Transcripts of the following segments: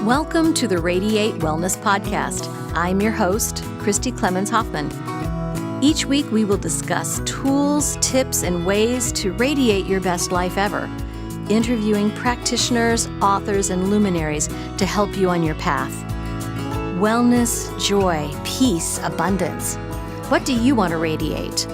Welcome to the Radiate Wellness Podcast. I'm your host, Christy Clemens Hoffman. Each week we will discuss tools, tips, and ways to radiate your best life ever, interviewing practitioners, authors, and luminaries to help you on your path. Wellness, joy, peace, abundance. What do you want to radiate?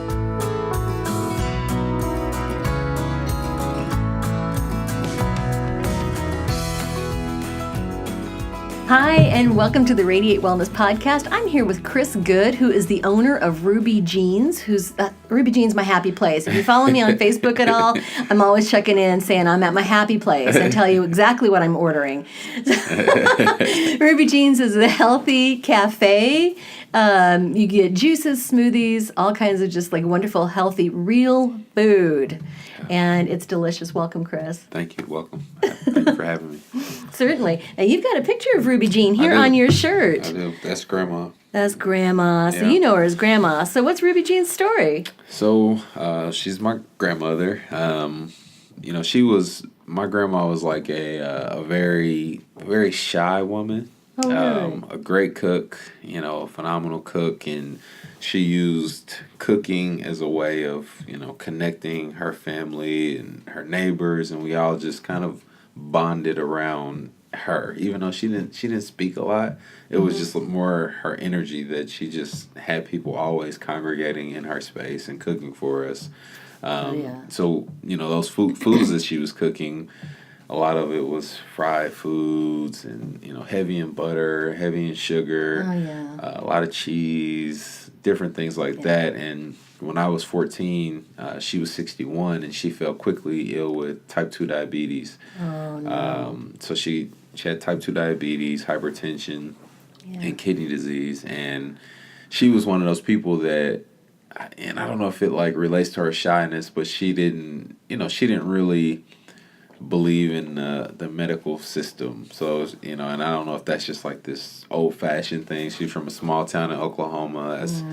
Hi, and welcome to the Radiate Wellness Podcast. I'm here with Chris Goode, who is the owner of Ruby Jeans, Ruby Jeans, my happy place. If you follow me on Facebook at all, I'm always checking in saying I'm at my happy place and tell you exactly what I'm ordering. Ruby Jeans is a healthy cafe. You get juices, smoothies, all kinds of just like wonderful, healthy, real food. And it's delicious. Welcome, Chris. Thank you. Welcome. Thank you for having me. Certainly. Now, you've got a picture of Ruby Jean here on your shirt. I do. That's Grandma. That's Grandma. So you know her as Grandma. So what's Ruby Jean's story? So she's my grandmother. My grandma was like a very, very shy woman. Oh, really? A great cook, a phenomenal cook. And she used cooking as a way of, connecting her family and her neighbors. And we all just kind of bonded around her, even though she didn't speak a lot. It was just more her energy that she just had people always congregating in her space and cooking for us. So those foods that she was cooking, a lot of it was fried foods and heavy in butter, heavy in sugar, a lot of cheese, different things like that. And when I was 14, she was 61, and she fell quickly ill with type 2 diabetes. Oh, no. So she had type 2 diabetes, hypertension, and kidney disease. And she was one of those people that, and I don't know if it like relates to her shyness, but she didn't really believe in the medical system. So, and I don't know if that's just like this old-fashioned thing. She's from a small town in Oklahoma. As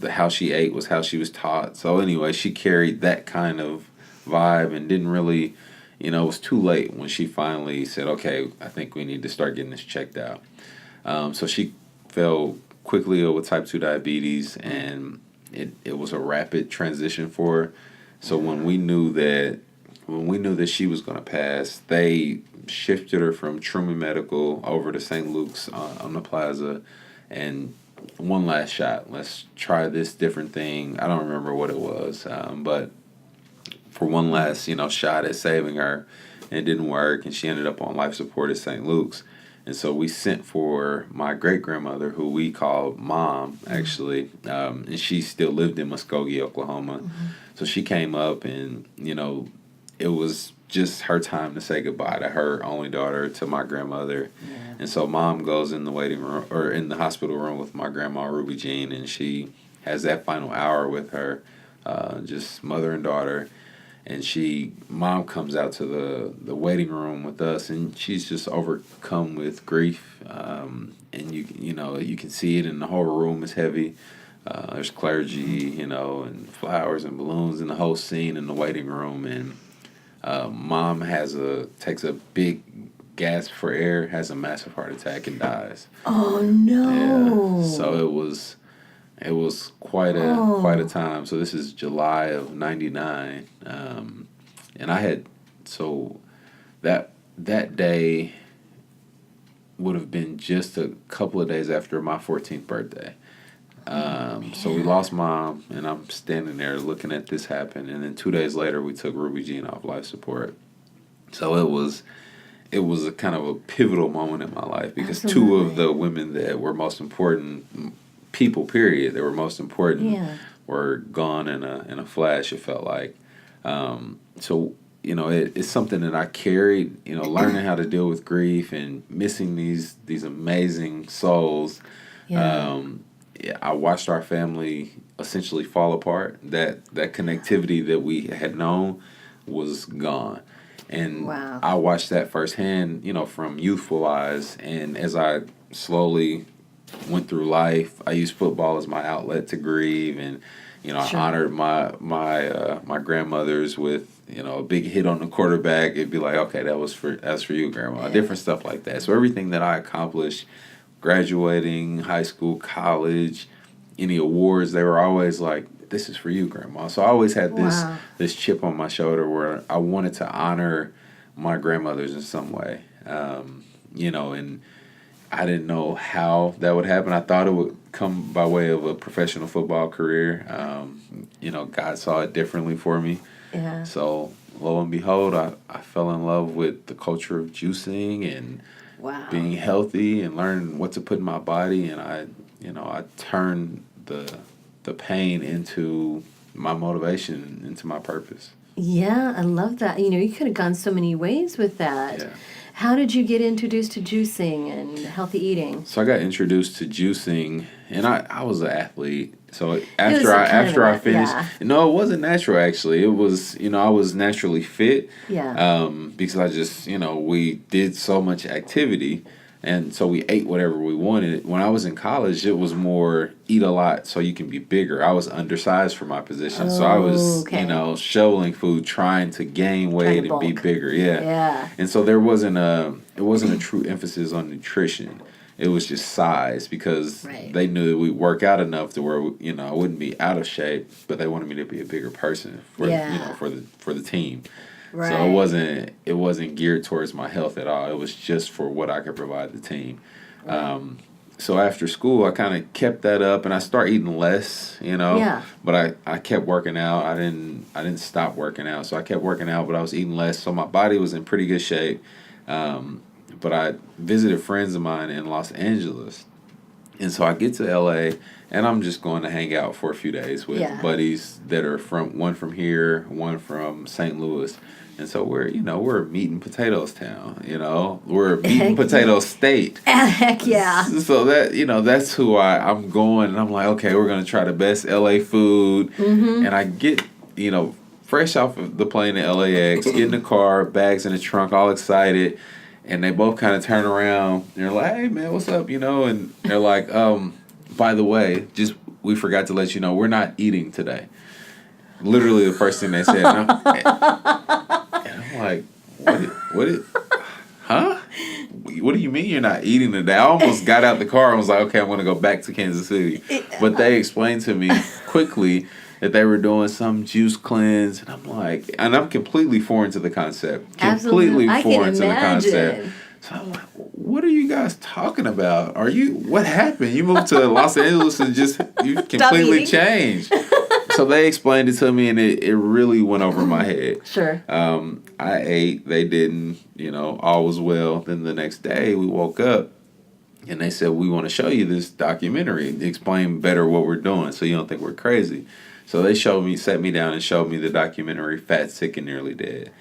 how she ate was how she was taught. So anyway, she carried that kind of vibe and didn't really, it was too late when she finally said, okay, I think we need to start getting this checked out. So she fell quickly ill with type 2 diabetes, and it was a rapid transition for her. So when we knew that she was going to pass, they shifted her from Truman Medical over to St. Luke's on the plaza, and one last shot. Let's try this different thing. I don't remember what it was, but for one last, shot at saving her, and it didn't work, and she ended up on life support at St. Luke's. And so we sent for my great-grandmother, who we called Mom, actually, and she still lived in Muskogee, Oklahoma. So she came up, and, it was just her time to say goodbye to her only daughter, to my grandmother. And so Mom goes in the waiting room, or in the hospital room, with my grandma, Ruby Jean, and she has that final hour with her, just mother and daughter. And Mom comes out to the waiting room with us, and she's just overcome with grief. And you can see it, and the whole room is heavy. There's clergy, and flowers and balloons, and the whole scene in the waiting room. And Mom takes a big gasp for air, has a massive heart attack, and dies. Oh no! Yeah. So it was quite a time. So this is July of '99, and I had that day would have been just a couple of days after my 14th birthday. So we lost Mom, and I'm standing there looking at this happen. And then 2 days later, we took Ruby Jean off life support. So it was a kind of a pivotal moment in my life, because two of the women that were most important people, period, that were most important, were gone in a flash, it felt like. So it's something that I carried, learning how to deal with grief and missing these amazing souls. I watched our family essentially fall apart. That connectivity that we had known was gone. And I watched that firsthand, from youthful eyes. And as I slowly went through life, I used football as my outlet to grieve. And, I honored my grandmothers with, a big hit on the quarterback, it'd be like, okay, that's for you, Grandma. Yeah. Different stuff like that. So everything that I accomplished, graduating, high school, college, any awards, they were always like, this is for you, Grandma. So I always had this chip on my shoulder where I wanted to honor my grandmothers in some way. And I didn't know how that would happen. I thought it would come by way of a professional football career. God saw it differently for me. Yeah. So lo and behold, I fell in love with the culture of juicing and being healthy and learning what to put in my body. And I turned the pain into my motivation, into my purpose. Yeah, I love that. You could have gone so many ways with that. Yeah. How did you get introduced to juicing and healthy eating? So I got introduced to juicing, and I was an athlete. So after I finished, no, it wasn't natural actually. It was, I was naturally fit. Yeah. Because I just, we did so much activity, and so we ate whatever we wanted. When I was in college, it was more eat a lot so you can be bigger. I was undersized for my position, so I was, shoveling food, trying to gain weight and be bigger. Yeah. Yeah. And so it wasn't a true emphasis on nutrition. It was just size, because they knew that we'd work out enough to where, I wouldn't be out of shape, but they wanted me to be a bigger person for the team. Right. So it wasn't geared towards my health at all. It was just for what I could provide the team. Right. So after school, I kind of kept that up, and I started eating less, Yeah. But I kept working out. I didn't stop working out. So I kept working out, but I was eating less. So my body was in pretty good shape. But I visited friends of mine in Los Angeles. And so I get to LA, and I'm just going to hang out for a few days with buddies that are one from here, one from St. Louis. And so we're meat and potatoes town, we're meat and potatoes state. Heck yeah. So that, that's who I'm going, and I'm like, okay, we're going to try the best LA food. Mm-hmm. And I get, fresh off of the plane to LAX, get in the car, bags in the trunk, all excited. And they both kind of turn around, and they're like, hey, man, what's up, And they're like, by the way, we forgot to let you know, we're not eating today. Literally the first thing they said. And I'm like, huh? What do you mean you're not eating today? I almost got out the car and was like, okay, I'm going to go back to Kansas City. But they explained to me quickly that they were doing some juice cleanse, and I'm like, and I'm completely foreign to the concept. Absolutely. Completely foreign to the concept. So I'm like, what are you guys talking about? What happened? You moved to Los Angeles and you completely changed. So they explained it to me, and it really went over my head. Sure. I ate, they didn't, all was well. Then the next day we woke up, and they said, we want to show you this documentary, explain better what we're doing so you don't think we're crazy. So they sat me down and showed me the documentary Fat, Sick, and Nearly Dead.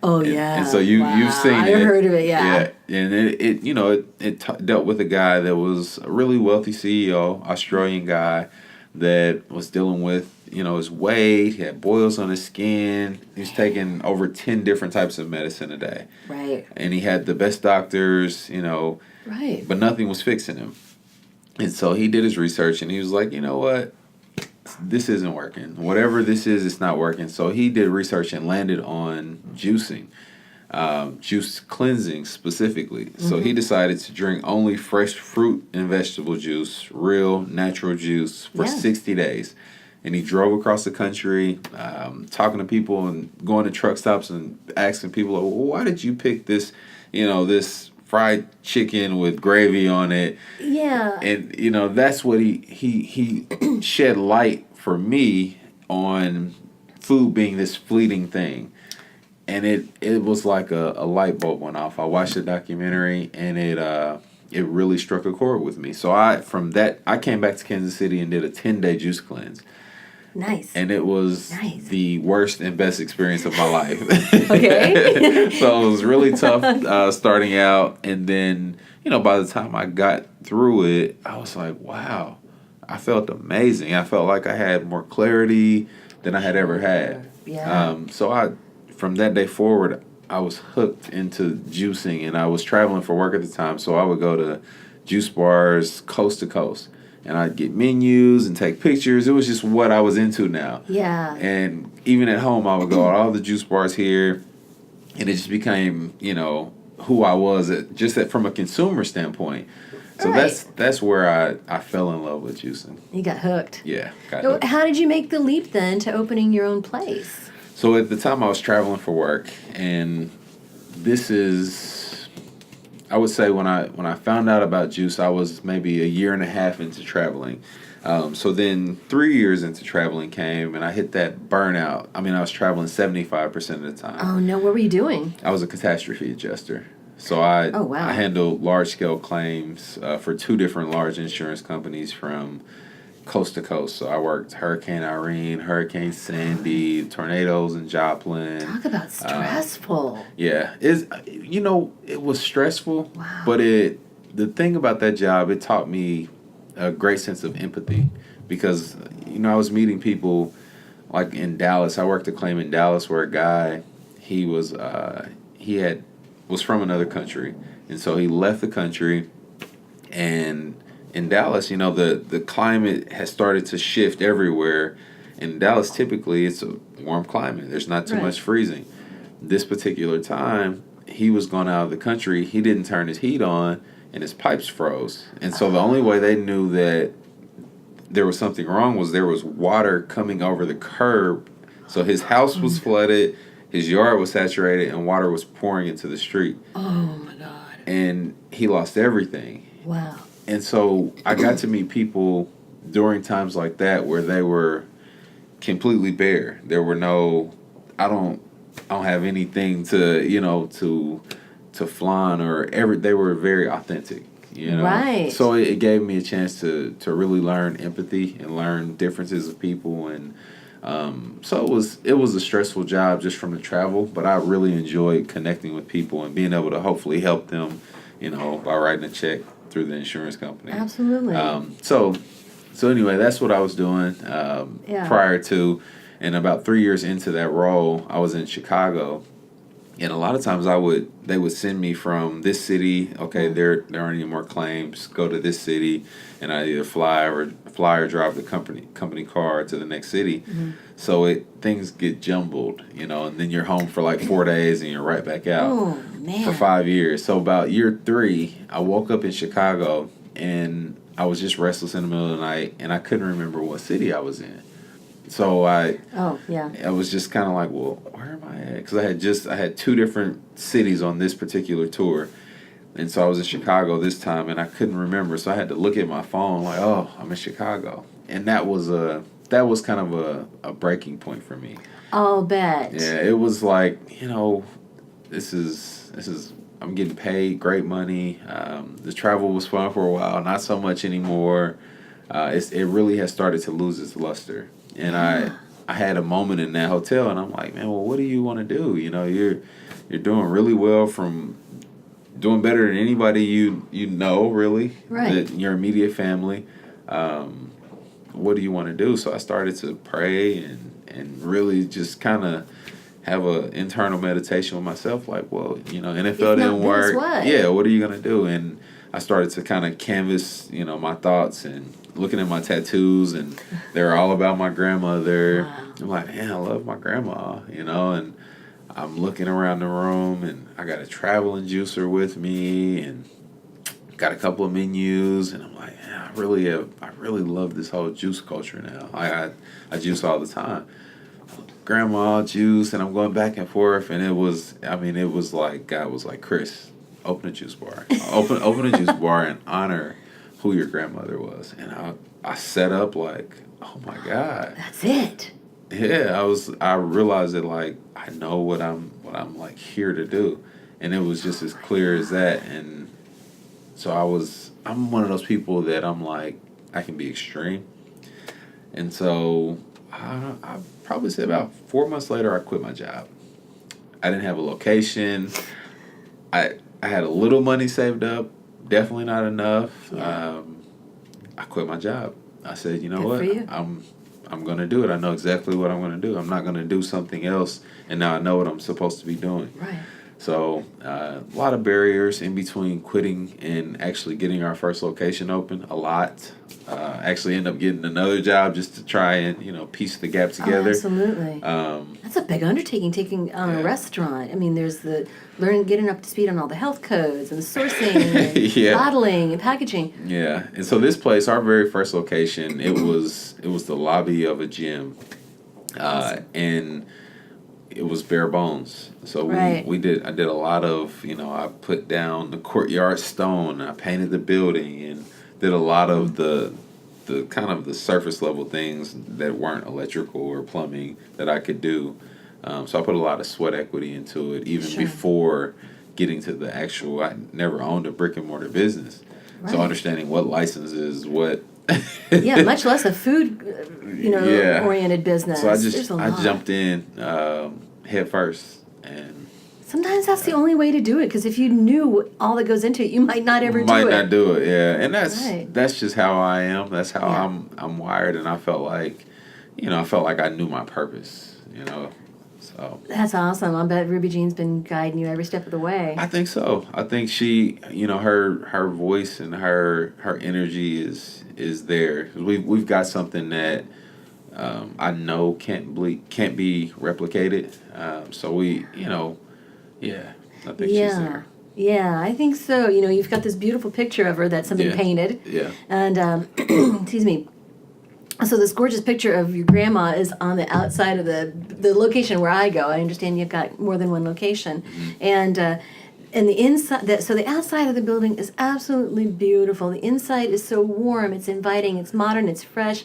Oh, yeah. And so you've seen it. I've heard of it, yeah. And it dealt with a guy that was a really wealthy CEO, Australian guy, that was dealing with, his weight. He had boils on his skin. He was taking over 10 different types of medicine a day. Right. And he had the best doctors, Right. But nothing was fixing him. And so he did his research, and he was like, you know what? This isn't working. Whatever this is, it's not working. So he did research and landed on juicing, juice cleansing specifically. Mm-hmm. So he decided to drink only fresh fruit and vegetable juice, real natural juice for 60 days. And he drove across the country, talking to people and going to truck stops and asking people, well, why did you pick this, this fried chicken with gravy on it? Yeah. And, that's what he shed light for me on food being this fleeting thing. And it was like a light bulb went off. I watched the documentary, and it really struck a chord with me. So from that, I came back to Kansas City and did a 10-day juice cleanse. Nice. And it was the worst and best experience of my life. Okay. So it was really tough starting out. And then, by the time I got through it, I was like, wow, I felt amazing. I felt like I had more clarity than I had ever had. Yeah. So from that day forward, I was hooked into juicing, and I was traveling for work at the time. So I would go to juice bars coast to coast. and I'd get menus and take pictures. It was just what I was into now. Yeah. And even at home, I would go all the juice bars here, and it just became, who I was from a consumer standpoint. So that's where I fell in love with juicing. You got hooked. Yeah, got So hooked. how did you make the leap then to opening your own place? So at the time I was traveling for work, and this is, I would say when I found out about juice, I was maybe a year and a half into traveling. So then 3 years into traveling came, and I hit that burnout. I mean, I was traveling 75% of the time. Oh, no. What were you doing? I was a catastrophe adjuster. So I handled large-scale claims for 2 different large insurance companies from coast to coast. So I worked Hurricane Irene, Hurricane Sandy, tornadoes in Joplin. Talk about stressful. Yeah. It was stressful, Wow. but the thing about that job, it taught me a great sense of empathy because, I was meeting people like in Dallas. I worked a claim in Dallas where a guy, he was from another country. And so he left the country, and in Dallas, the climate has started to shift everywhere. In Dallas, typically, it's a warm climate. There's not too much freezing. This particular time, he was gone out of the country. He didn't turn his heat on, and his pipes froze. And so the only way they knew that there was something wrong was there was water coming over the curb. So his house was flooded, his yard was saturated, and water was pouring into the street. Oh, my God. And he lost everything. Wow. And so I got to meet people during times like that where they were completely bare. There were no, I don't have anything to flaunt they were very authentic, Right. So it gave me a chance to really learn empathy and learn differences of people. And so it was a stressful job just from the travel, but I really enjoyed connecting with people and being able to hopefully help them, by writing a check through the insurance company. Absolutely. So anyway, that's what I was doing prior to, and about 3 years into that role, I was in Chicago, and a lot of times they would send me from this city. Okay, there aren't any more claims. Go to this city, and I either fly or drive the company car to the next city. Mm-hmm. So things get jumbled, and then you're home for like 4 days, and you're right back out. Oh, man. For 5 years. So about year 3, I woke up in Chicago, and I was just restless in the middle of the night, and I couldn't remember what city I was in. So I was just kind of like, well, where am I at? Because I had 2 different cities on this particular tour, and so I was in Chicago this time, and I couldn't remember, so I had to look at my phone like, oh, I'm in Chicago, and that was kind of a breaking point for me. I'll bet. Yeah, it was like, this is I'm getting paid great money. The travel was fun for a while, not so much anymore. It really has started to lose its luster. And I had a moment in that hotel, and I'm like, man, well, what do you want to do? You're doing really well, from doing better than anybody you know, really, right? Your immediate family. What do you want to do? So I started to pray and really just kind of have an internal meditation with myself, like, well, NFL didn't work. Yeah, what are you gonna do? And I started to kind of canvas, my thoughts and looking at my tattoos, and they're all about my grandmother. Wow. I'm like, man, I love my grandma, and I'm looking around the room, and I got a traveling juicer with me, and got a couple of menus, and I'm like, man, I really love this whole juice culture now. I juice all the time. Grandma juice, and I'm going back and forth, and it was like God was like, Chris, open a juice bar. Open a juice bar and honor who your grandmother was. And I set up like, oh my God. That's it. Yeah, I realized that, like, I know what I'm like here to do. And it was just as clear as that. And so I'm one of those people that I'm like, I can be extreme. And so I probably say about 4 months later, I quit my job. I didn't have a location. I had a little money saved up, definitely not enough. Yeah. I quit my job. I said, you know what? I'm going to do it. I know exactly what I'm going to do. I'm not going to do something else, and now I know what I'm supposed to be doing. Right. So a lot of barriers in between quitting and actually getting our first location open. A lot. Actually end up getting another job just to try and, piece the gap together. Absolutely. That's a big undertaking, taking on a restaurant. I mean, there's the getting up to speed on all the health codes and sourcing and bottling and packaging. Yeah. And so this place, our very first location, it was the lobby of a gym. And it was bare bones. So I did a lot of, I put down the courtyard stone, I painted the building, and did a lot of the kind of the surface level things that weren't electrical or plumbing that I could do. So I put a lot of sweat equity into it, even before getting to the actual. I never owned a brick and mortar business, so understanding what licenses, what. Much less a food, oriented business. So I jumped in head first, and sometimes that's the only way to do it, because if you knew all that goes into it, you might not ever do it. Might not do it, yeah. And that's just how I am. That's how I'm wired, and I felt like, I knew my purpose, So that's awesome. I bet Ruby Jean's been guiding you every step of the way. I think so. I think she, her voice and her energy is there. We've got something that I know can't be replicated. So we, I think she's there. Yeah, I think so. You've got this beautiful picture of her that somebody painted. Yeah. And, excuse me. So this gorgeous picture of your grandma is on the outside of the location where I go. I understand you've got more than one location. Mm-hmm. And the inside, so the outside of the building is absolutely beautiful. The inside is so warm, it's inviting, it's modern, it's fresh.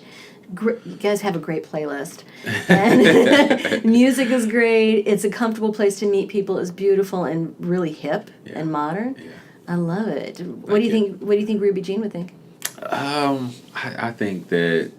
You guys have a great playlist. And music is great. It's a comfortable place to meet people. It's beautiful and really hip and modern. Yeah. I love it. What do you think Ruby Jean would think? I think that,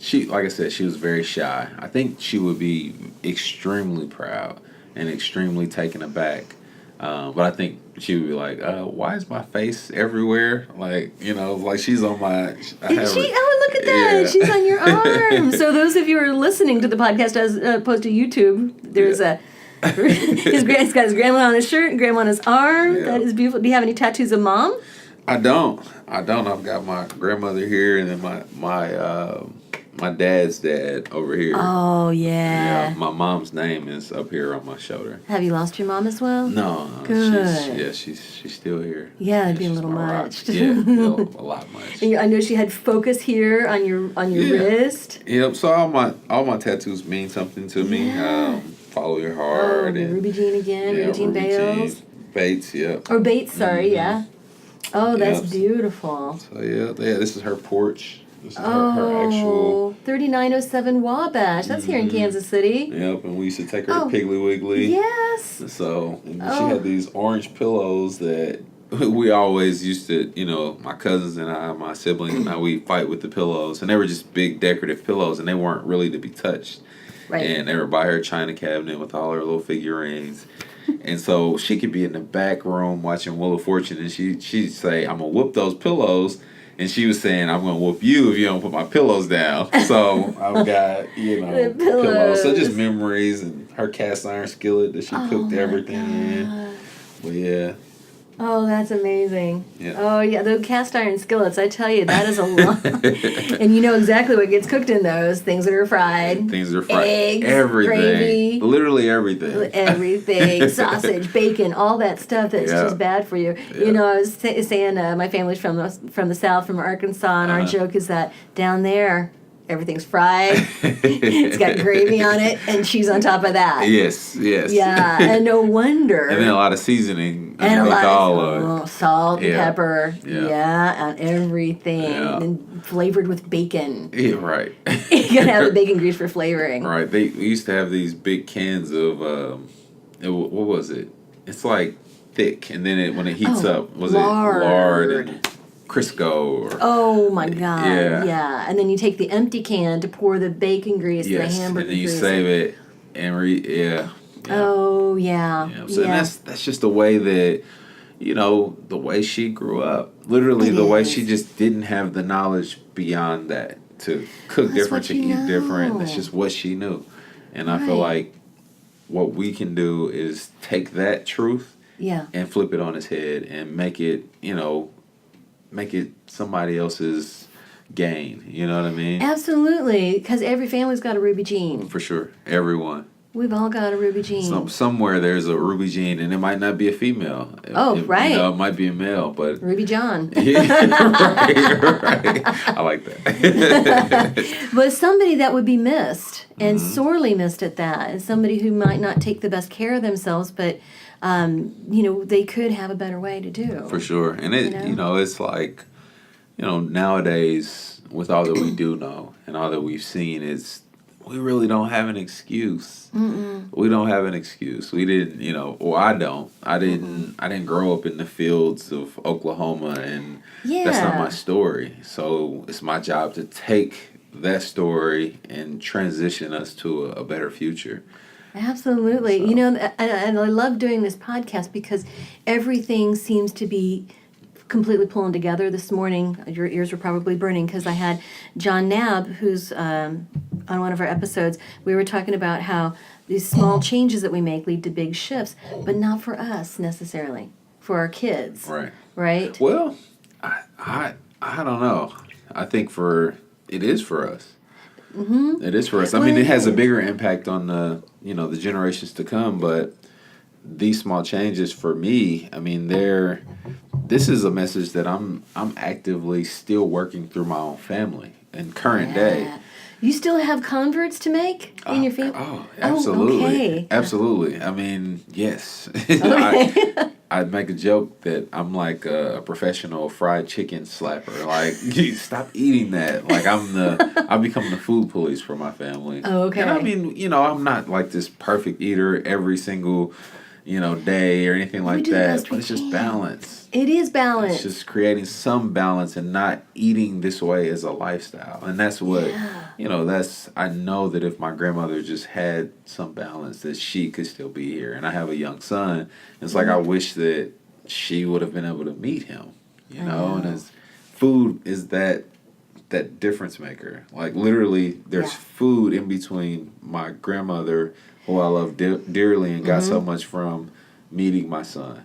she, like I said, she was very shy. I think she would be extremely proud and extremely taken aback. But I think she would be like, why is my face everywhere? Like, like she's on my... look at that. Yeah. She's on your arm. So those of you who are listening to the podcast as opposed to YouTube, there's he's got his grandma on his shirt and grandma on his arm. Yeah. That is beautiful. Do you have any tattoos of Mom? I don't. I've got my grandmother here, and then my dad's dad over here. Oh, yeah. My mom's name is up here on my shoulder. Have you lost your mom as well? No. Good. She's still here. Yeah, it'd be a little much. Yeah, a lot much. And I know she had focus here on your wrist. Yep. So all my tattoos mean something to me. Yeah. Follow your heart. And Ruby Jean again. Ruby Jean Bales. Bates. Yeah. Or Bates. Sorry. Mm-hmm. Yeah. Oh, that's beautiful. So this is her porch. This is her actual 3907 Wabash. That's here in Kansas City. Yep, and we used to take her to Piggly Wiggly. Yes. So she had these orange pillows that we always used to, my cousins and I, my siblings and I, we fight with the pillows, and they were just big decorative pillows, and they weren't really to be touched. Right. And they were by her china cabinet with all her little figurines. And so she could be in the back room watching Wheel of Fortune, and she'd say, I'm going to whoop those pillows. And she was saying, I'm going to whoop you if you don't put my pillows down. So I've got, pillows. So just memories, and her cast iron skillet that she cooked everything in. But yeah. Oh, that's amazing. Yeah. Oh, yeah, the cast iron skillets, I tell you, that is a lot. And you know exactly what gets cooked in those. Things that are fried. Eggs, everything. Gravy. Literally everything. Everything. Sausage, bacon, all that stuff that's just bad for you. Yeah. I was saying my family's from the South, from Arkansas, and our joke is that down there, everything's fried. It's got gravy on it and cheese on top of that. Yes. Yeah, and no wonder. And then a lot of seasoning. And a lot of salt and pepper. Yeah, on everything. Yeah. And flavored with bacon. Yeah, right. You gotta have the bacon grease for flavoring. Right. We used to have these big cans of, what was it? It's like thick, and then when it heats up, was lard. It lard and Crisco? Oh my God! Yeah, and then you take the empty can to pour the bacon grease and the hamburger and then you grease save it and Oh yeah. So that's just the way that the way she grew up. Literally the way she just didn't have the knowledge beyond that to cook different, to eat different. That's just what she knew, and I feel like what we can do is take that truth and flip it on its head and make it somebody else's gain. You know what I mean? Absolutely, because every family's got a Ruby Jean. For sure. Everyone. We've all got a Ruby Jean. Somewhere there's a Ruby Jean, and it might not be a female. Right. It might be a male, but... Ruby John. right. I like that. But somebody that would be missed, and sorely missed at that, and somebody who might not take the best care of themselves, but, they could have a better way to do. For sure. And it's like, nowadays, with all that we do know, and all that we've seen, we really don't have an excuse. We don't have an excuse. We didn't, I don't. I didn't grow up in the fields of Oklahoma, and that's not my story. So it's my job to take that story and transition us to a better future. Absolutely. So. And I love doing this podcast because everything seems to be completely pulling together. This morning, your ears were probably burning because I had John Knabb, who's on one of our episodes. We were talking about how these small changes that we make lead to big shifts, but not for us necessarily, for our kids. Right. Right? Well, I don't know. I think it is for us. Mm-hmm. It is for us. I mean, it has a bigger impact on the generations to come, but these small changes for me, I mean, this is a message that I'm actively still working through my own family in current day. You still have converts to make in your family? Oh, absolutely. Okay. Absolutely. I mean, yes. Okay. I'd make a joke that I'm like a professional fried chicken slapper. Like, stop eating that. Like, I become the food police for my family. Oh, okay. And I mean, I'm not like this perfect eater every single day or anything like that. But it's just balance. It is balance. It's just creating some balance and not eating this way as a lifestyle. And that's what, I know that if my grandmother just had some balance, that she could still be here. And I have a young son. It's like I wish that she would have been able to meet him, and food is that difference maker. Like literally there's food in between my grandmother, who I love dearly and got so much from, meeting my son.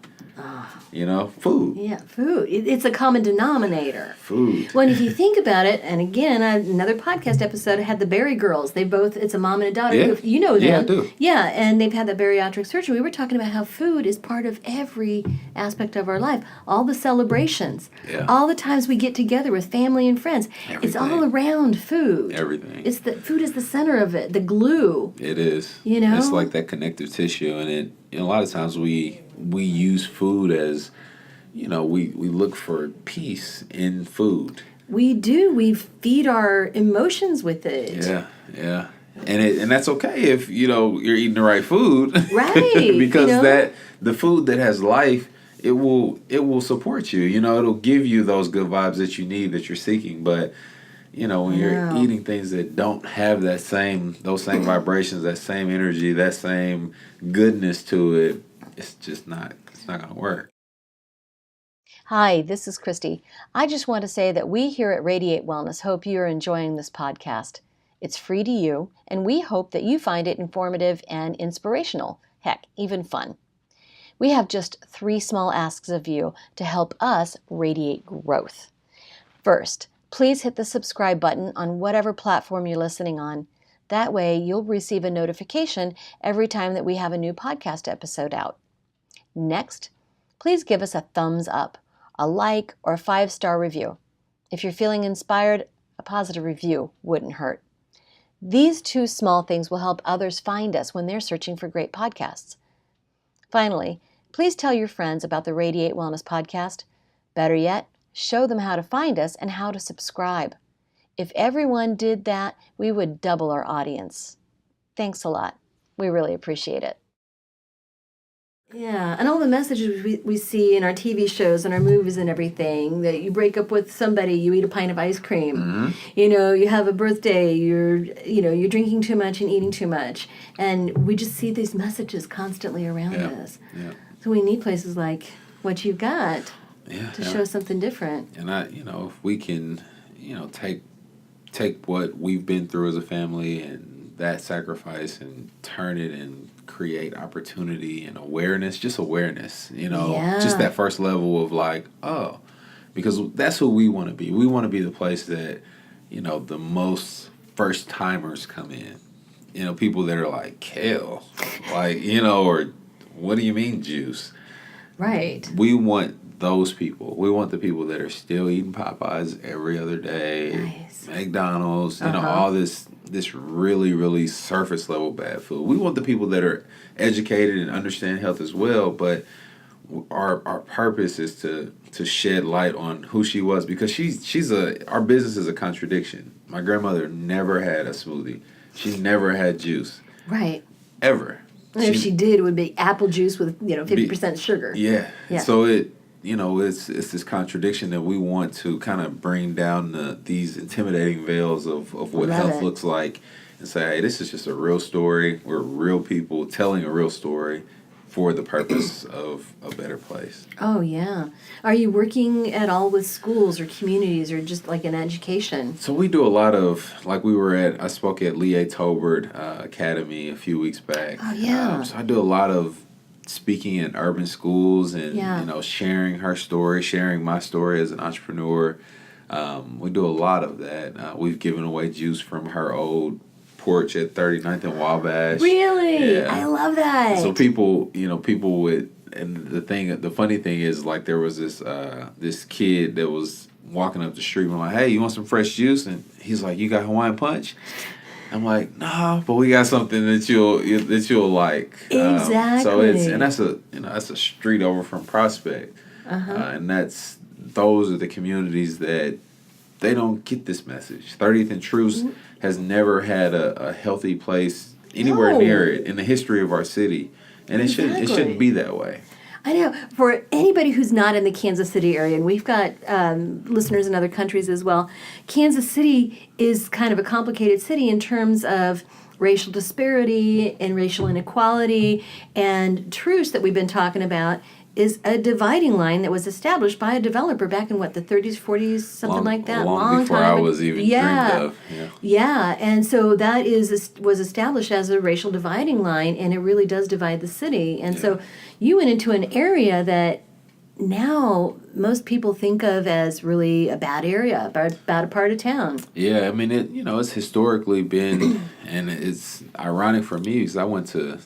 Food. Yeah, food. It's a common denominator. Food. Well, if you think about it, and again, another podcast episode had the Berry girls. It's a mom and a daughter. Yeah. You know them. Yeah, I do. Yeah, and they've had that bariatric surgery. We were talking about how food is part of every aspect of our life. All the celebrations. Yeah. All the times we get together with family and friends. Everything. It's all around food. Everything. Food is the center of it, the glue. It is. It's like that connective tissue, and a lot of times we use food as, we look for peace in food. We do. We feed our emotions with it. Yeah. And that's okay if, you're eating the right food. Right. Because the food that has life, it will support you. It'll give you those good vibes that you need, that you're seeking. But, when you're eating things that don't have those same vibrations, that same energy, that same goodness to it, it's not going to work. Hi, this is Christy. I just want to say that we here at Radiate Wellness hope you are enjoying this podcast. It's free to you, and we hope that you find it informative and inspirational. Heck, even fun. We have just 3 small asks of you to help us radiate growth. First, please hit the subscribe button on whatever platform you're listening on. That way, you'll receive a notification every time that we have a new podcast episode out. Next, please give us a thumbs up, a like, or a 5-star review. If you're feeling inspired, a positive review wouldn't hurt. These 2 small things will help others find us when they're searching for great podcasts. Finally, please tell your friends about the Radiate Wellness Podcast. Better yet, show them how to find us and how to subscribe. If everyone did that, we would double our audience. Thanks a lot. We really appreciate it. Yeah, and all the messages we see in our TV shows and our movies and everything, that you break up with somebody, you eat a pint of ice cream, you have a birthday, you're drinking too much and eating too much. And we just see these messages constantly around us. Yeah. So we need places like what you've got to show something different. And if we can, take what we've been through as a family and that sacrifice and turn it and create opportunity and awareness, just awareness, Yeah. just that first level of like, oh, because that's who we want to be. We want to be the place that, the most first timers come in. People that are like, kale, like, or what do you mean juice? Right. We want those people. We want the people that are still eating Popeyes every other day, Nice. McDonald's, all this really, really surface level bad food. We want the people that are educated and understand health as well, but our purpose is to shed light on who she was, because our business is a contradiction. My grandmother never had a smoothie. She never had juice. Right. Ever. And if she did, it would be apple juice with 50% sugar. Yeah. So it's this contradiction that we want to kind of bring down these intimidating veils of what health looks like, and say, hey, this is just a real story. We're real people telling a real story for the purpose of a better place. Oh, yeah. Are you working at all with schools or communities, or just like in education? So we do a lot of, like I spoke at Lee Tolbert Academy a few weeks back. Oh, yeah. So I do a lot of speaking in urban schools and, sharing her story, sharing my story as an entrepreneur. We do a lot of that. We've given away juice from her old porch at 39th and Wabash. Really? Yeah. I love that. So people would, and the funny thing is, like, there was this kid that was walking up the street and I'm like, hey, you want some fresh juice? And he's like, you got Hawaiian Punch? I'm like, no, but we got something that you'll like. Exactly. So that's a street over from Prospect, and those are the communities that they don't get this message. 30th and Truce has never had a healthy place anywhere near it in the history of our city, and it shouldn't be that way. I know. For anybody who's not in the Kansas City area, and we've got listeners in other countries as well, Kansas City is kind of a complicated city in terms of racial disparity and racial inequality, and Truce that we've been talking about is a dividing line that was established by a developer back in, the 30s, 40s, something like that. Long before I was even dreamed of. Yeah, and so that was established as a racial dividing line, and it really does divide the city. And so you went into an area that now most people think of as really a bad area, bad part of town. Yeah, I mean, it's historically been, and it's ironic for me because I went to,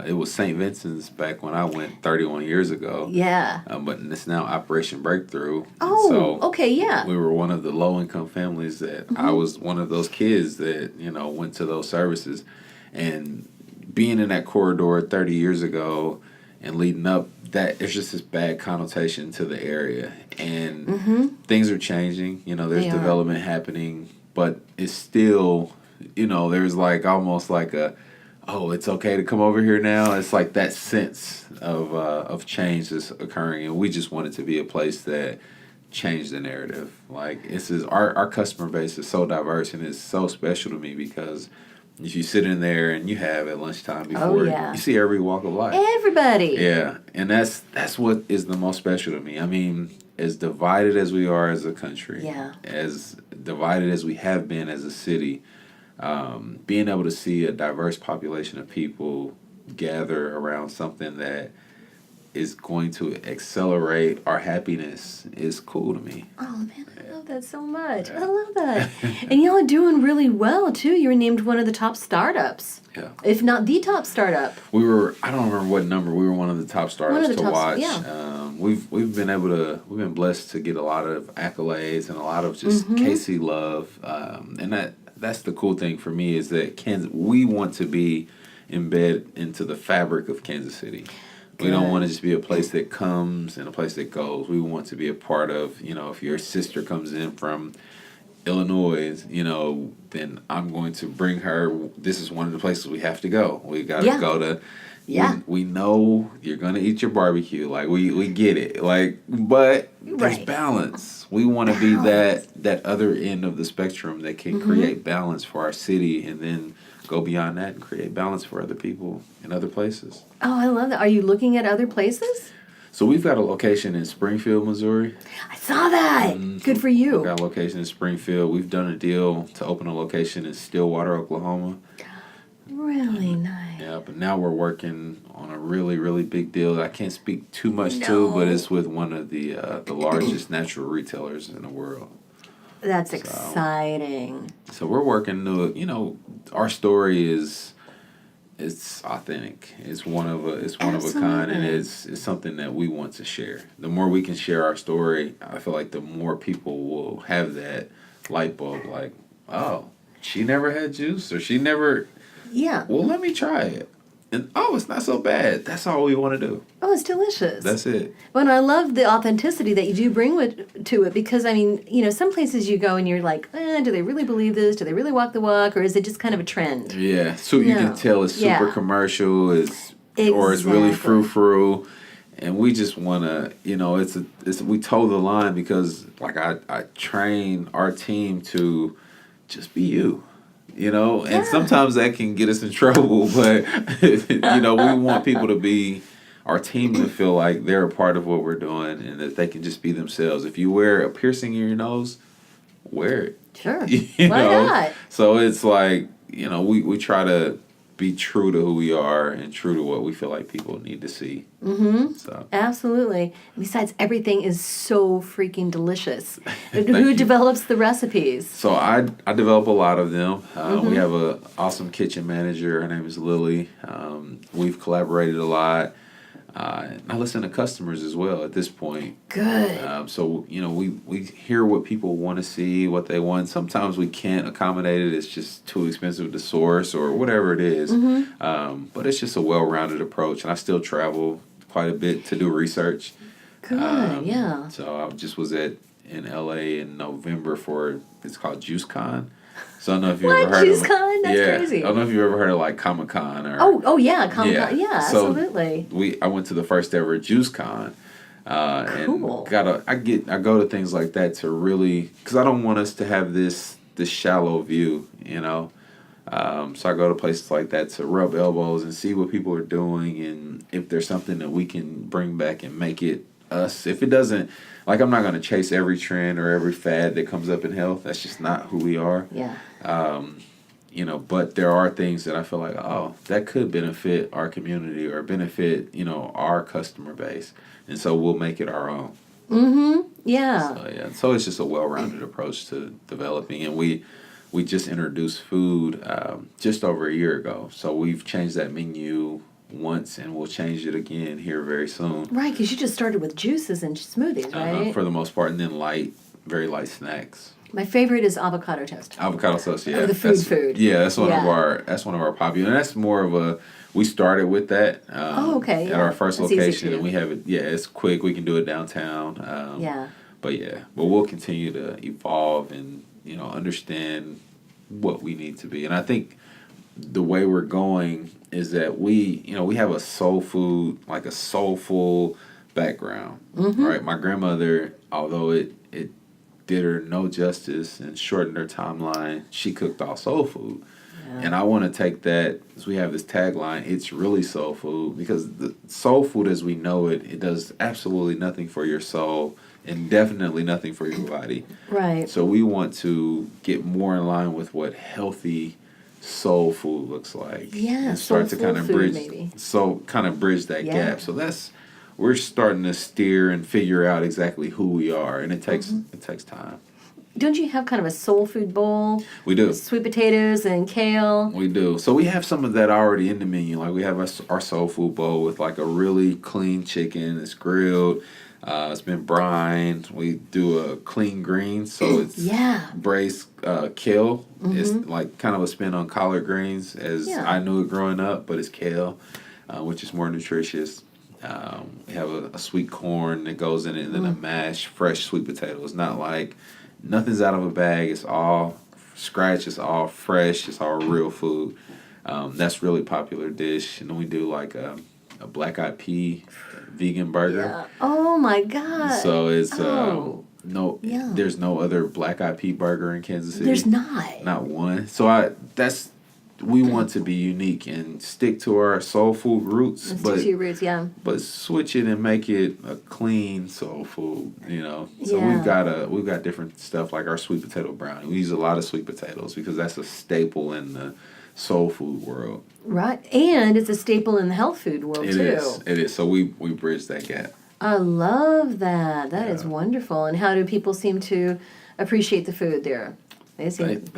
it was St. Vincent's back when I went 31 years ago. Yeah. But it's now Operation Breakthrough. Oh, so okay, yeah. We were one of the low-income families that I was one of those kids that, went to those services. And being in that corridor 30 years ago and leading up, that there's just this bad connotation to the area, and things are changing. There's development happening, but it's still, there's like almost like it's okay to come over here now. It's like that sense of change that's occurring, and we just want it to be a place that changed the narrative. Like, our customer base is so diverse, and it's so special to me because if you sit in there and you have at lunchtime before, you see every walk of life. Everybody. Yeah, and that's what is the most special to me. I mean, as divided as we are as a country, as divided as we have been as a city, being able to see a diverse population of people gather around something that is going to accelerate our happiness is cool to me. Oh, man, I love that so much. I love that. And y'all are doing really well, too. You were named one of the top startups. Yeah. If not the top startup. I don't remember what number, we were one of the top startups to watch. Yeah. We've been blessed to get a lot of accolades and a lot of just KC love. And that's the cool thing for me is that we want to be embedded into the fabric of Kansas City. We don't want to just be a place that comes and a place that goes. We want to be a part of, if your sister comes in from Illinois, then I'm going to bring her. This is one of the places we have to go. We got to go to. Yeah. We know you're going to eat your barbecue. Like, we get it. Like, but there's balance. We want to be that other end of the spectrum that can create balance for our city, and then go beyond that and create balance for other people in other places. Oh, I love that. Are you looking at other places? So we've got a location in Springfield, Missouri. I saw that. Good for you. We've got a location in Springfield. We've done a deal to open a location in Stillwater, Oklahoma. Really nice. Yeah, but now we're working on a really, really big deal that I can't speak too much to, but it's with one of the largest natural retailers in the world. That's exciting. So we're working to, our story it's authentic. It's one of a kind, and it's something that we want to share. The more we can share our story, I feel like the more people will have that light bulb, like, oh, she never had juice, or she never. Yeah. Well, let me try it. And it's not so bad. That's all we want to do. Oh, it's delicious. That's it. Well, and I love the authenticity that you do bring to it, because, I mean, some places you go and you're like, do they really believe this? Do they really walk the walk? Or is it just kind of a trend? Yeah. So you can tell it's super commercial, or it's really frou-frou. And we just want to, we toe the line because, like, I train our team to just be you. And sometimes that can get us in trouble, but, we want people to be, our team to feel like they're a part of what we're doing and that they can just be themselves. If you wear a piercing in your nose, wear it. Sure. Why not? So it's like, we try to be true to who we are and true to what we feel like people need to see. Mm-hmm. So. Absolutely. Besides, everything is so freaking delicious. Who develops the recipes? So I develop a lot of them. We have an awesome kitchen manager. Her name is Lily. We've collaborated a lot. I listen to customers as well at this point. Good. So, we hear what people want to see, what they want. Sometimes we can't accommodate it. It's just too expensive to source or whatever it is. But it's just a well-rounded approach. And I still travel quite a bit to do research. Good, yeah. So I just was in LA in November it's called JuiceCon. So I don't know if you ever heard of it. JuiceCon? That's crazy. I don't know if you ever heard of like Comic-Con or. Oh yeah, Comic-Con. Yeah, so absolutely. I went to the first ever JuiceCon. Cool. And I go to things like that to really, because I don't want us to have this shallow view, So I go to places like that to rub elbows and see what people are doing, and if there's something that we can bring back and make it us. If it doesn't, like, I'm not going to chase every trend or every fad that comes up in health. That's just not who we are. Yeah. But there are things that I feel like, that could benefit our community or benefit, our customer base. And so we'll make it our own. Mm-hmm. Yeah. So it's just a well-rounded approach to developing. And we just introduced food just over a year ago. So we've changed that menu once, and we'll change it again here very soon. Right, because you just started with juices and smoothies, right? For the most part, and then very light snacks. My favorite is avocado toast. Avocado toast, yeah. Or the food. Yeah, that's one of our popular. And that's more of a. We started with that. Okay. At our first location, and we have it. Yeah, it's quick. We can do it downtown. But we'll continue to evolve and understand what we need to be. And I think the way we're going is that we have a soulful background, right? My grandmother, although it did her no justice and shortened her timeline, she cooked all soul food. Yeah. And I want to take that, as we have this tagline, it's really soul food, because the soul food as we know it does absolutely nothing for your soul and definitely nothing for your body. Right. So we want to get more in line with what healthy soul food looks like. Yeah, and start to kind of bridge that Yeah. gap. So we're starting to steer and figure out exactly who we are, and it takes time. Don't you have kind of a soul food bowl? We do. With sweet potatoes and kale. We do. So we have some of that already in the menu. Like, we have our soul food bowl with like a really clean chicken. It's grilled. It's been brined. We do a clean green, so it's braised kale. It's like kind of a spin on collard greens, as I knew it growing up, but it's kale, which is more nutritious. We have a sweet corn that goes in it, and then a mashed fresh sweet potato. It's not like nothing's out of a bag. It's all scratch. It's all fresh. It's all real food. That's really popular dish. And then we do like a black-eyed pea vegan burger. Yeah. Oh my God. So it's there's no other black-eyed pea burger in Kansas City. There's not. Not one. So we want to be unique and stick to our soul food roots. Stick to your roots, yeah. But switch it and make it a clean soul food, So we've got different stuff like our sweet potato brownie. We use a lot of sweet potatoes because that's a staple in soul food world. Right. And it's a staple in the health food world, It too. It is. So we bridge that gap. I love that. That is wonderful. And how do people seem to appreciate the food there? They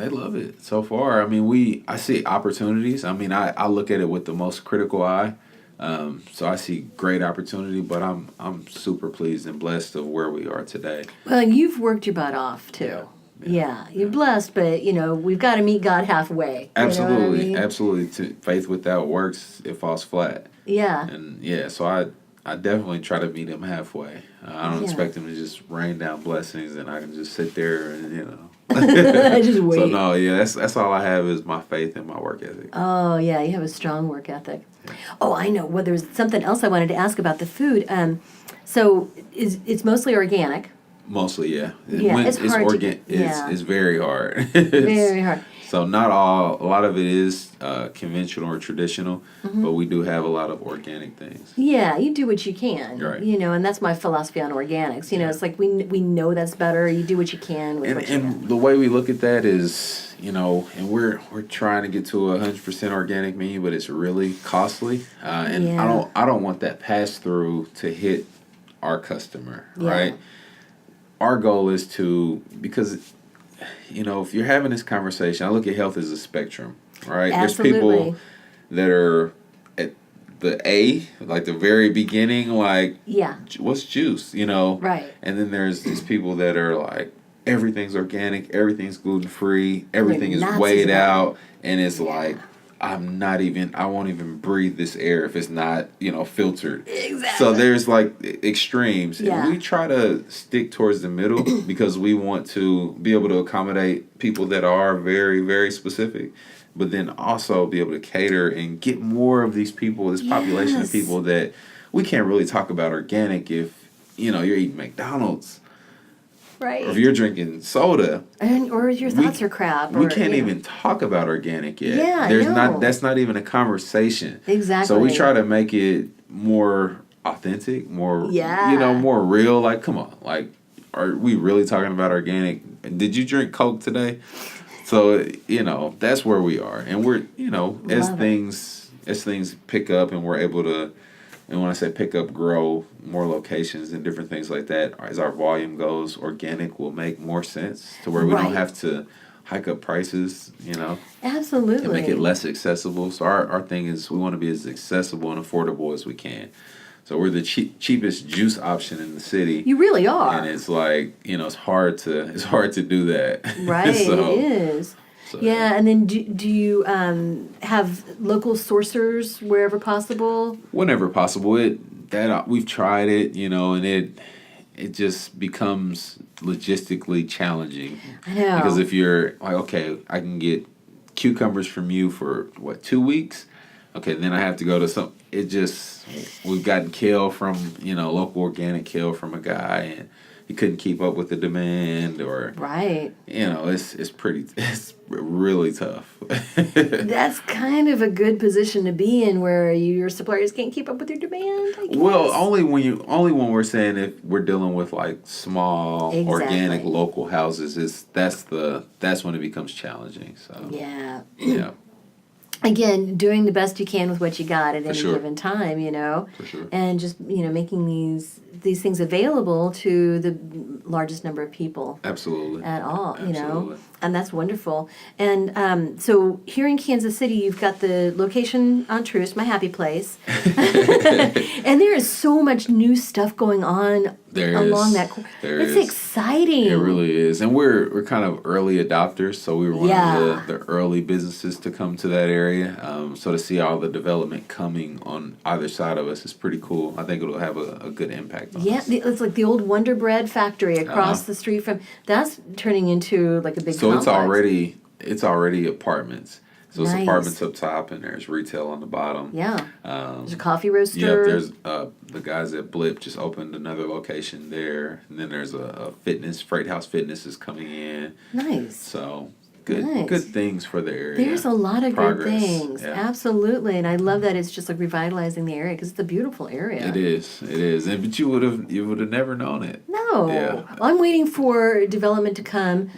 love it so far. I mean, I see opportunities. I mean, I look at it with the most critical eye. So I see great opportunity, but I'm super pleased and blessed of where we are today. Well, and you've worked your butt off too. Yeah, you're blessed, but we've got to meet God halfway. Absolutely, you know what I mean? absolutely. Faith without works, it falls flat. Yeah. And so I definitely try to meet him halfway. I don't expect him to just rain down blessings and I can just sit there and just wait. So no, that's all I have is my faith and my work ethic. Oh yeah, you have a strong work ethic. Oh, I know. Well, there's something else I wanted to ask about the food. So it's mostly organic. Mostly, yeah. Yeah, it's hard It's very hard. Very hard. So a lot of it is conventional or traditional, but we do have a lot of organic things. Yeah, you do what you can. Right. And that's my philosophy on organics. It's like we know that's better. You do what you can with what you can. And the way we look at that is, and we're trying to get to 100% organic menu, but it's really costly. And I don't want that pass through to hit our customer, right? Our goal is because if you're having this conversation, I look at health as a spectrum, right? Absolutely. There's people that are at the A, like the very beginning, like, what's juice, Right. And then there's these people that are like, everything's organic, everything's gluten-free, everything is weighed out, and it's like, I won't even breathe this air if it's not, filtered. Exactly. So there's like extremes. Yeah. And we try to stick towards the middle because we want to be able to accommodate people that are very, very specific, but then also be able to cater and get more of these people, this population of people that we can't really talk about organic if, you're eating McDonald's. Right. Or if you're drinking soda. Or your thoughts are crap. We can't even talk about organic yet. Yeah, that's not even a conversation. Exactly. So we try to make it more authentic, more more real. Like, come on, like, are we really talking about organic? Did you drink Coke today? So that's where we are, and we're as things pick up and we're able to. And when I say pick up, grow more locations and different things like that, as our volume goes, organic will make more sense to where we don't have to hike up prices, Absolutely. And make it less accessible. So our thing is we want to be as accessible and affordable as we can. So we're the cheapest juice option in the city. You really are. And it's like, it's hard to do that. Right, it is. So, and then do you have local sourcers wherever possible? Whenever possible. We've tried it, and it just becomes logistically challenging. I know. Because if you're like, okay, I can get cucumbers from you for 2 weeks. Okay, then I have to go to we've gotten kale from, local organic kale from a guy, and he couldn't keep up with the demand, or it's really tough. That's kind of a good position to be in, where your suppliers can't keep up with your demand, I guess. Well, only when we're saying if we're dealing with like small organic local houses, that's when it becomes challenging. So yeah. Again, doing the best you can with what you got at any sure. given time, For sure. and just making these things available to the largest number of people. Absolutely. At all, Absolutely. And that's wonderful. And so here in Kansas City, you've got the location on Truce, my happy place, and there is so much new stuff going on along that. It's exciting. It really is, and we're kind of early adopters, so we were one of the early businesses to come to that area. So to see all the development coming on either side of us is pretty cool. I think it'll have a good impact on us. Yeah, it's like the old Wonder Bread factory across the street from. That's turning into like a big. So complex. it's already apartments. So Nice. it's apartments up top, and there's retail on the bottom. Yeah. There's a coffee roaster. Yeah, there's the guys at Blip just opened another location there, and then there's a fitness. Freight House Fitness is coming in. Nice. So good things for the area. There's a lot of Progress. good things. Yeah. Absolutely. And I love that it's just like revitalizing the area because it's a beautiful area. It is. And but you would have never known it. No. Yeah. I'm waiting for development to come.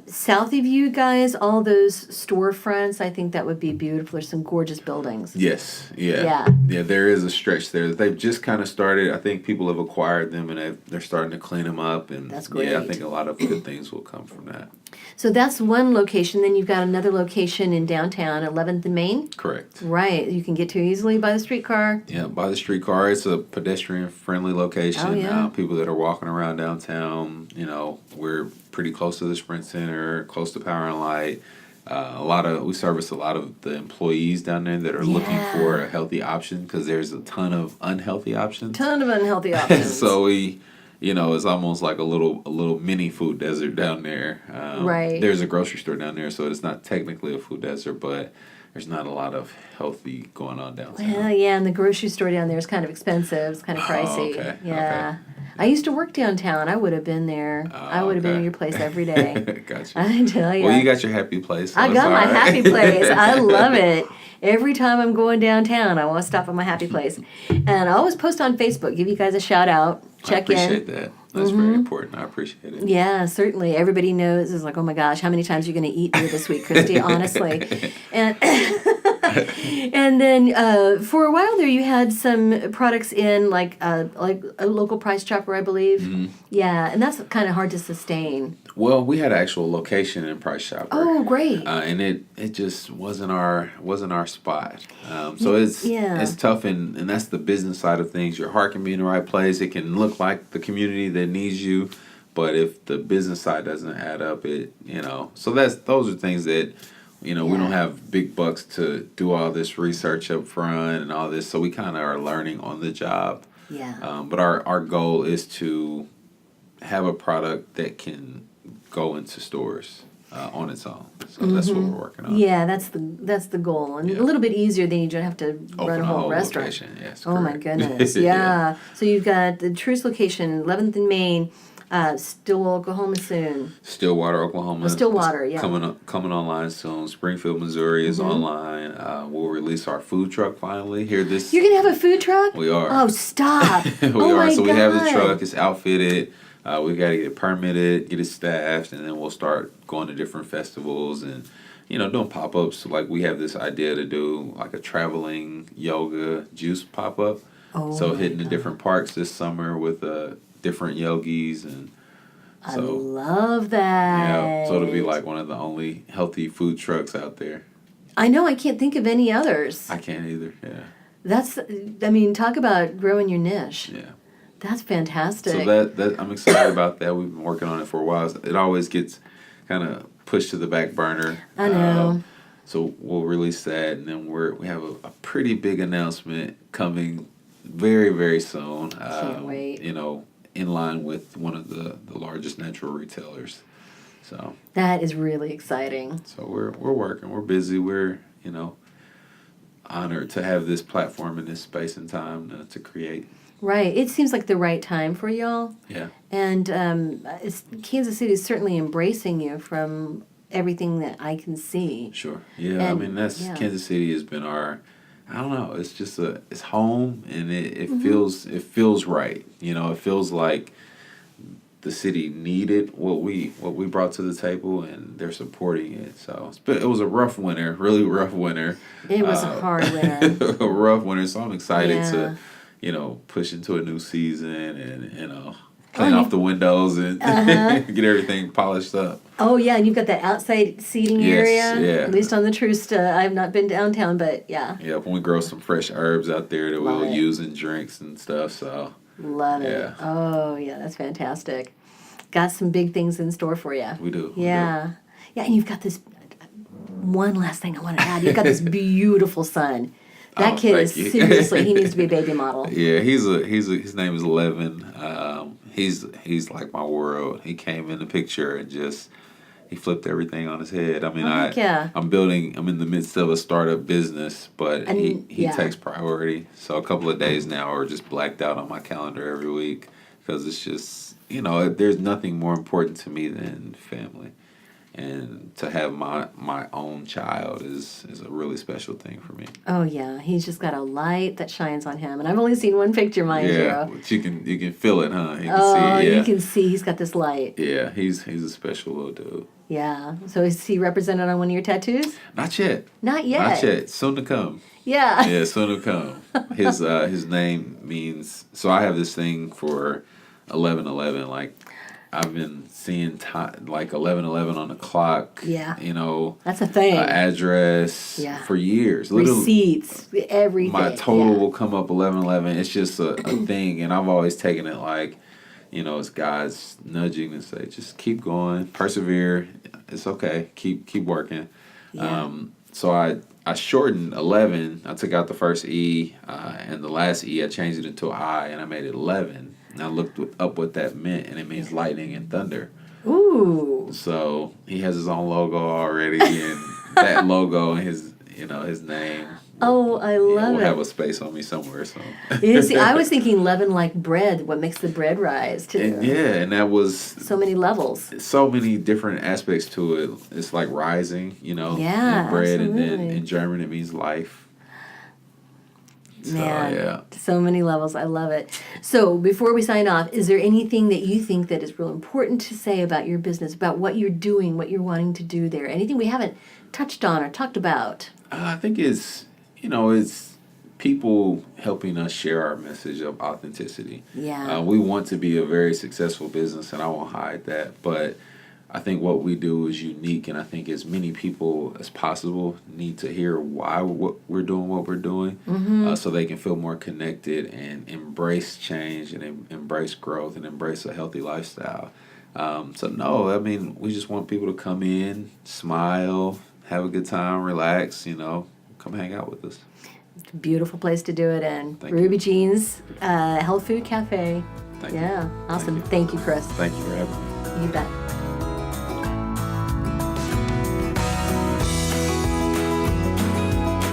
South of you guys, all those storefronts, I think that would be beautiful. There's some gorgeous buildings. Yes. Yeah. Yeah. There is a stretch there. They've just kind of started. I think people have acquired them and they're starting to clean them up. And That's great. Yeah, I think a lot of good things will come from that. So that's one location. Then you've got another location in downtown, 11th and Main. Correct. Right. You can get to easily by the streetcar. Yeah, by the streetcar. It's a pedestrian-friendly location. Oh, yeah. People that are walking around downtown, we're pretty close to the Sprint Center, close to Power and Light. We service a lot of the employees down there that are looking for a healthy option because there's a ton of unhealthy options. So we, it's almost like a little mini food desert down there. Right. There's a grocery store down there, so it's not technically a food desert, but there's not a lot of healthy going on downtown. Well, yeah, and the grocery store down there is kind of expensive. It's kind of pricey. Okay. Yeah. Okay. I used to work downtown. I would have been there. I would have been in your place every day. Gotcha. I tell you. Well, you got your happy place. So I got my right. happy place. I love it. Every time I'm going downtown, I want to stop at my happy place. And I always post on Facebook, give you guys a shout out. Check in. I appreciate that. That's very important. I appreciate it. Yeah, certainly. Everybody knows. It's like, oh my gosh, how many times are you going to eat me this week, Christy? Honestly. And and then for a while there, you had some products in like a local Price Chopper, I believe. Mm-hmm. Yeah, and that's kind of hard to sustain. Well, we had an actual location in Price Chopper. Oh, great! And it just wasn't our spot. So it's tough, and that's the business side of things. Your heart can be in the right place. It can look like the community that needs you, but if the business side doesn't add up, so those are things that. We don't have big bucks to do all this research up front and all this, so we kind of are learning on the job. Yeah. But our goal is to have a product that can go into stores on its own. So that's what we're working on. Yeah, that's the goal, and a little bit easier than you don't have to run a whole restaurant. Location. Yes, oh my goodness, yeah. So you've got the Truce location, 11th and Main. Stillwater, Oklahoma soon. Stillwater, Oklahoma. Stillwater, yeah. Coming online soon. Springfield, Missouri is online. We'll release our food truck finally here this. You're gonna have a food truck? We are. Oh, stop! We oh are. My so God. We have the truck. It's outfitted. We got to get it permitted, get it staffed, and then we'll start going to different festivals and doing pop-ups. Like we have this idea to do like a traveling yoga juice pop-up. Oh, so hitting the different parks this summer with different yogis and so I love that. Yeah, so it'll be like one of the only healthy food trucks out there. I know, I can't think of any others. I can't either. Yeah. Talk about growing your niche. Yeah. That's fantastic. So that I'm excited about that. We've been working on it for a while. It always gets kind of pushed to the back burner. I know. So we'll release that, and then we have a pretty big announcement coming very, very soon. Can't wait. In line with one of the largest natural retailers. So that is really exciting. So we're working. We're busy. We're honored to have this platform and this space and time to create. Right. It seems like the right time for y'all. Yeah. And Kansas City is certainly embracing you from everything that I can see. Sure. Yeah. Kansas City has been our. I don't know. It's just it's home, and it feels right. It feels like the city needed what we brought to the table, and they're supporting it. So it was a rough winter, really rough winter. It was a hard winter. A rough winter. So I'm excited to, push into a new season and clean off the windows and get everything polished up. Oh, yeah, and you've got that outside seating area. Yeah. At least on the Truce. I have not been downtown, but yeah. Yeah, when we grow some fresh herbs out there that we'll use in drinks and stuff. So love it. Yeah. Oh, yeah, that's fantastic. Got some big things in store for you. We do. Yeah. Yeah, and you've got this. One last thing I want to add. You've got this beautiful son. That kid is seriously. He needs to be a baby model. Yeah, his name is Levin. He's like my world. He came in the picture and just he flipped everything on his head. I'm in the midst of a startup business, but he takes priority. So a couple of days now are just blacked out on my calendar every week because it's just there's nothing more important to me than family. And to have my own child is a really special thing for me. Oh yeah, he's just got a light that shines on him, and I've only seen one picture, mind you. But you can feel it, huh? You can Oh, see it, yeah. you can see he's got this light. Yeah, he's a special little dude. Yeah. So is he represented on one of your tattoos? Not yet. Not yet. Not yet. Soon to come. Yeah. Yeah, soon to come. His name means. So I have this thing for 11:11. Like I've been seeing like 11:11 on the clock. Yeah. You know. That's a thing. Address. Yeah. For years. Receipts. Everything. My total will come up 11:11. It's just a thing, and I've always taken it like, you know, it's God's nudging and say, just keep going, persevere. It's okay. Keep working. Yeah. So I shortened 11. I took out the first E, and the last E I changed it into an I, and I made it 11. And I looked up what that meant, and it means lightning and thunder. Ooh. So he has his own logo already, and that logo and his name. Oh, I love will it. have a space on me somewhere. So. See, I was thinking leaven like bread. What makes the bread rise too? And that was so many levels. So many different aspects to it. It's like rising, you know. Yeah, in bread, absolutely. and then in German it means life. Man, So, yeah. so many levels. I love it. So before we sign off, is there anything that you think that is real important to say about your business, about what you're doing, what you're wanting to do there? Anything we haven't touched on or talked about? I think it's people helping us share our message of authenticity. Yeah. We want to be a very successful business, and I won't hide that. But I think what we do is unique, and I think as many people as possible need to hear why we're doing what we're doing, so they can feel more connected and embrace change and embrace growth and embrace a healthy lifestyle. So no, I mean, we just want people to come in, smile, have a good time, relax, come hang out with us. It's a beautiful place to do it in. Thank Ruby you. Jean's Health Food Cafe. Thank you. Yeah, awesome. Thank you, Chris. Thank you for having me. You bet.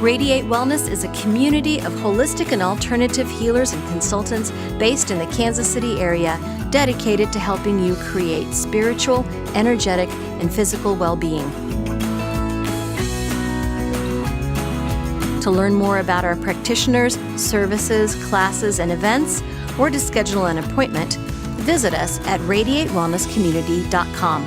Radiate Wellness is a community of holistic and alternative healers and consultants based in the Kansas City area, dedicated to helping you create spiritual, energetic, and physical well-being. To learn more about our practitioners, services, classes, and events, or to schedule an appointment, visit us at radiatewellnesscommunity.com.